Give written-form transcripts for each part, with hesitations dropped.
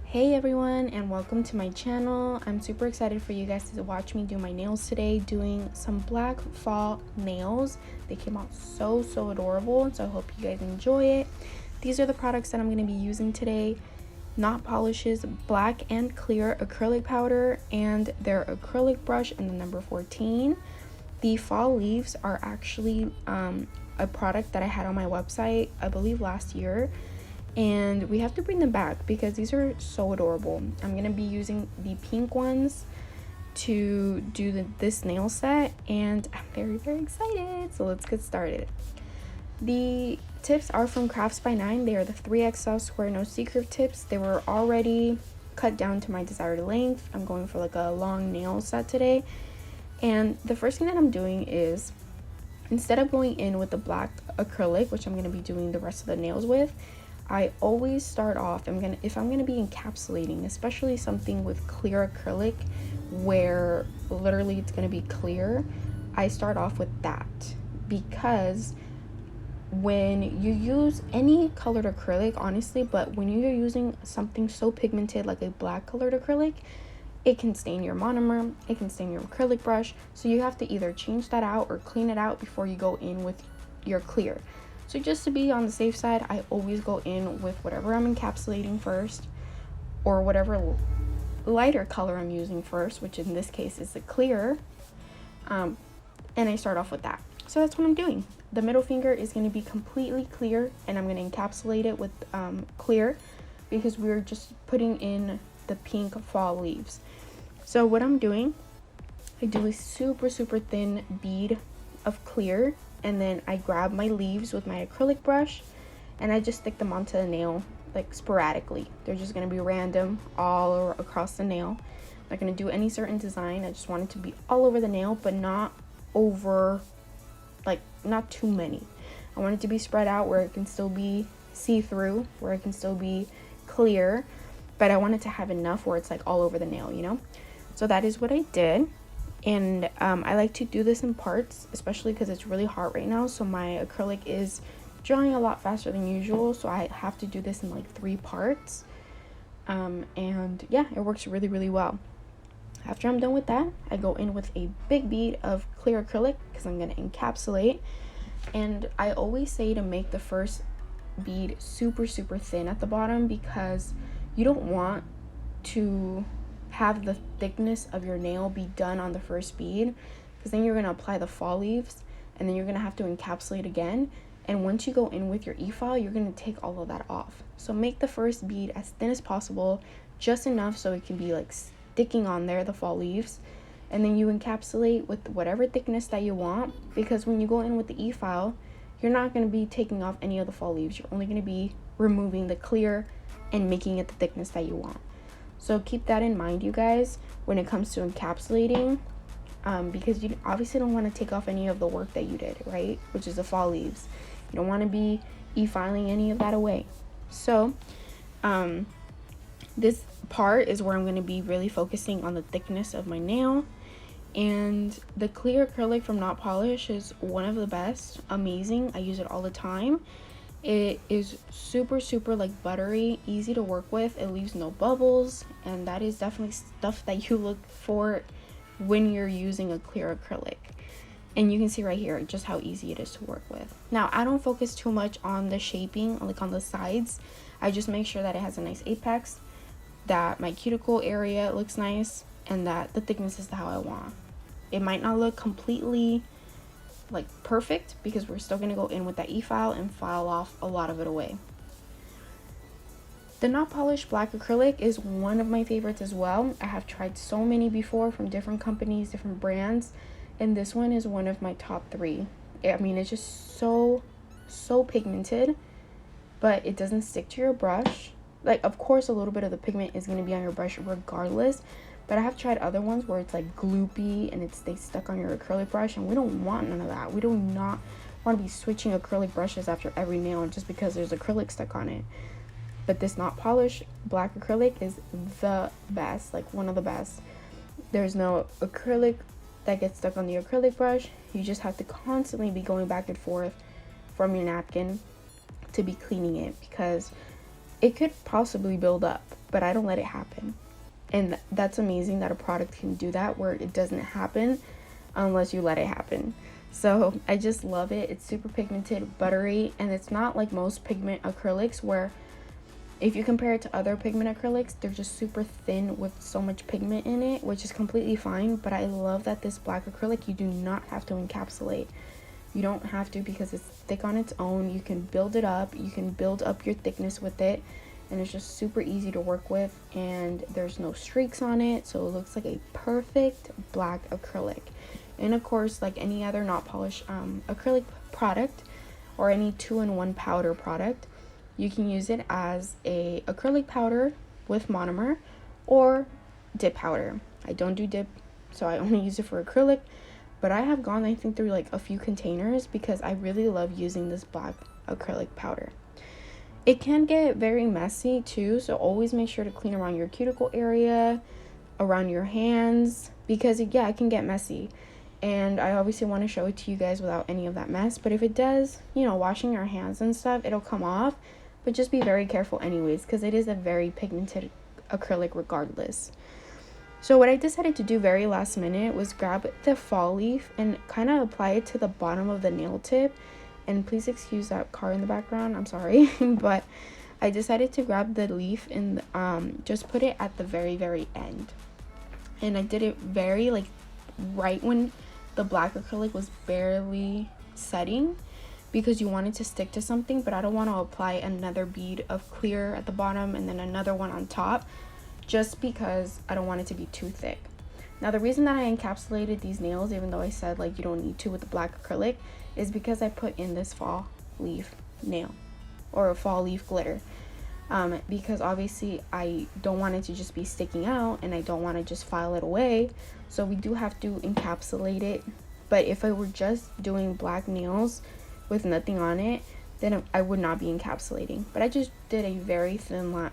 Hey everyone, and welcome to my channel. I'm super excited for you guys to watch me do my nails today, doing some black fall nails. They came out so adorable, so I hope you guys enjoy it. These are the products that I'm going to be using today: Not Polish's black and clear acrylic powder and their acrylic brush in the number 14. The fall leaves are actually a product that I had on my website, I believe last year, and we have to bring them back because these are so adorable. I'm gonna be using the pink ones to do this nail set, and I'm very excited. So let's get started. The tips are from Crafts by 9. They are the 3XL square nose secret tips. They were already cut down to my desired length. I'm going for like a long nail set today, and the first thing that I'm doing is, instead of going in with the black acrylic, which I'm gonna be doing the rest of the nails with, I always start off, if I'm gonna be encapsulating, especially something with clear acrylic where literally it's gonna be clear, I start off with that, because when you use any colored acrylic, honestly, but when you're using something so pigmented like a black colored acrylic, it can stain your monomer, it can stain your acrylic brush, so you have to either change that out or clean it out before you go in with your clear. So just to be on the safe side, I always go in with whatever I'm encapsulating first, or whatever lighter color I'm using first, which in this case is the clear, and I start off with that. So that's what I'm doing. The middle finger is going to be completely clear, and I'm going to encapsulate it with clear, because we're just putting in the pink fall leaves. So what I'm doing, I do a super thin bead of clear, and then I grab my leaves with my acrylic brush and I just stick them onto the nail, like sporadically. They're just going to be random all across the nail. I'm not going to do any certain design. I just want it to be all over the nail, but not over, like, not too many. I want it to be spread out where it can still be see-through, where it can still be clear, but I want it to have enough where it's like all over the nail, you know? So that is what I did. And I like to do this in parts, especially because it's really hot right now, so my acrylic is drying a lot faster than usual, so I have to do this in like 3 parts. And yeah, it works really well. After I'm done with that, I go in with a big bead of clear acrylic because I'm going to encapsulate. And I always say to make the first bead super thin at the bottom, because you don't want to have the thickness of your nail be done on the first bead, because then you're going to apply the fall leaves and then you're going to have to encapsulate again, and once you go in with your e-file, you're going to take all of that off. So make the first bead as thin as possible, just enough so it can be like sticking on there, the fall leaves, and then you encapsulate with whatever thickness that you want, because when you go in with the e-file, you're not going to be taking off any of the fall leaves. You're only going to be removing the clear and making it the thickness that you want. So keep that in mind, you guys, when it comes to encapsulating, because you obviously don't want to take off any of the work that you did, right? Which is the fall leaves. You don't want to be e-filing any of that away. So this part is where I'm going to be really focusing on the thickness of my nail. And the clear acrylic from Not Polish is one of the best. Amazing. I use it all the time. It is super like buttery, easy to work with. It leaves no bubbles, and that is definitely stuff that you look for when you're using a clear acrylic. And you can see right here just how easy it is to work with. Now, I don't focus too much on the shaping, like on the sides. I just make sure that it has a nice apex, that my cuticle area looks nice, and that the thickness is how I want. It might not look completely like perfect, because we're still going to go in with that e-file and file off a lot of it away. The Not Polished black acrylic is one of my favorites as well. I have tried so many before from different companies, different brands, and this one is one of my top 3. I mean, it's just so pigmented, but it doesn't stick to your brush. Like, of course, a little bit of the pigment is going to be on your brush regardless, but I have tried other ones where it's like gloopy and it stays stuck on your acrylic brush, and we don't want none of that. We do not want to be switching acrylic brushes after every nail just because there's acrylic stuck on it. But this Not Polished black acrylic is the best, like one of the best. There's no acrylic that gets stuck on the acrylic brush. You just have to constantly be going back and forth from your napkin to be cleaning it, because it could possibly build up, but I don't let it happen. And that's amazing that a product can do that, where it doesn't happen unless you let it happen. So I just love it. It's super pigmented, buttery, and it's not like most pigment acrylics, where if you compare it to other pigment acrylics, they're just super thin with so much pigment in it, which is completely fine. But I love that this black acrylic, you do not have to encapsulate. You don't have to, because it's thick on its own. You can build it up. You can build up your thickness with it. And it's just super easy to work with. And there's no streaks on it. So it looks like a perfect black acrylic. And of course, like any other not polished acrylic product, or any 2-in-1 powder product, you can use it as a acrylic powder with monomer or dip powder. I don't do dip, so I only use it for acrylic. But I have gone, I think, through like a few containers because I really love using this black acrylic powder. It can get very messy too, so always make sure to clean around your cuticle area, around your hands, because it can get messy. And I obviously want to show it to you guys without any of that mess. But if it does, you know, washing your hands and stuff, it'll come off. But just be very careful anyways, because it is a very pigmented acrylic regardless. So what I decided to do very last minute was grab the fall leaf and kind of apply it to the bottom of the nail tip. And please excuse that car in the background, I'm sorry. But I decided to grab the leaf and just put it at the very, very end. And I did it very like right when the black acrylic was barely setting, because you want it to stick to something, but I don't want to apply another bead of clear at the bottom and then another one on top, just because I don't want it to be too thick. Now the reason that I encapsulated these nails, even though I said like you don't need to with the black acrylic, is because I put in this fall leaf nail, or a fall leaf glitter, because obviously I don't want it to just be sticking out, and I don't want to just file it away, so we do have to encapsulate it. But if I were just doing black nails with nothing on it, then I would not be encapsulating. But I just did a very thin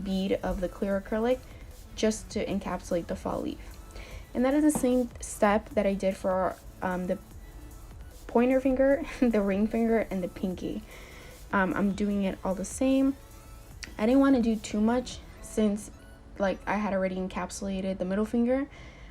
bead of the clear acrylic just to encapsulate the fall leaf. And that is the same step that I did for the pointer finger, the ring finger, and the pinky. I'm doing it all the same. I didn't want to do too much, since like I had already encapsulated the middle finger.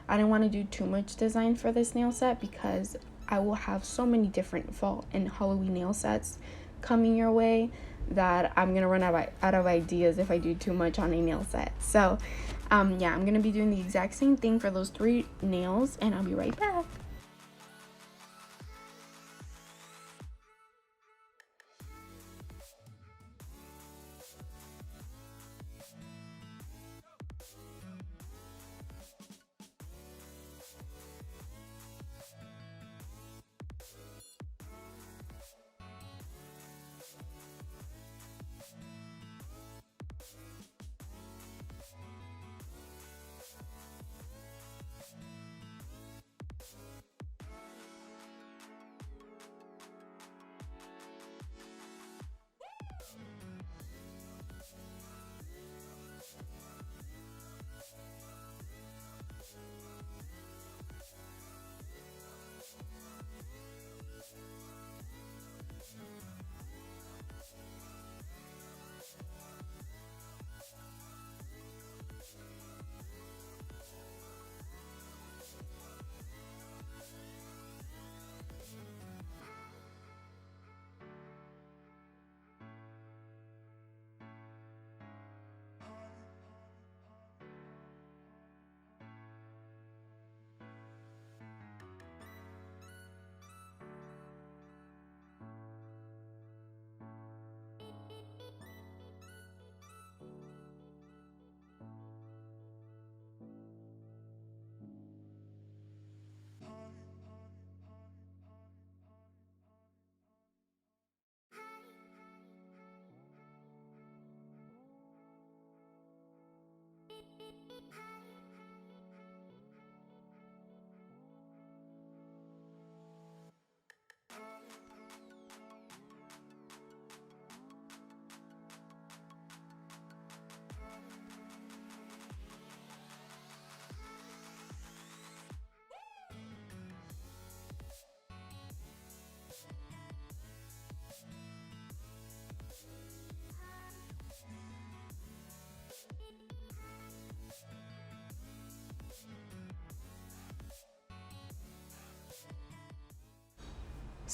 I didn't want to do too much design for this nail set, because I will have so many different fall and Halloween nail sets coming your way that I'm gonna run out of ideas if I do too much on a nail set. So I'm gonna be doing the exact same thing for those 3 nails, and I'll be right back.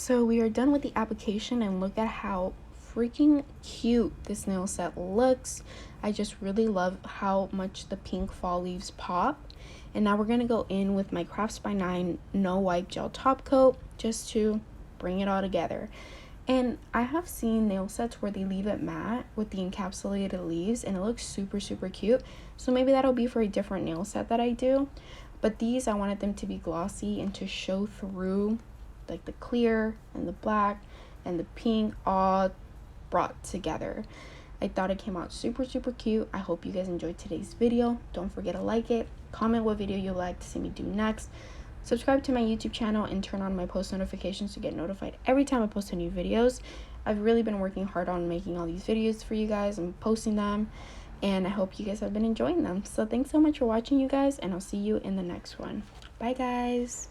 So we are done with the application, and look at how freaking cute this nail set looks. I just really love how much the pink fall leaves pop. And now we're going to go in with my Crafts by 9 No Wipe Gel Top Coat just to bring it all together. And I have seen nail sets where they leave it matte with the encapsulated leaves, and it looks super cute. So maybe that'll be for a different nail set that I do. But these, I wanted them to be glossy and to show through like the clear and the black and the pink all brought together. I thought it came out super cute. I hope you guys enjoyed today's video. Don't forget to like it, comment what video you'd like to see me do next, subscribe to my YouTube channel, and turn on my post notifications to get notified every time I post new videos. I've really been working hard on making all these videos for you guys and posting them, and I hope you guys have been enjoying them. So thanks so much for watching, you guys, and I'll see you in the next one. Bye guys.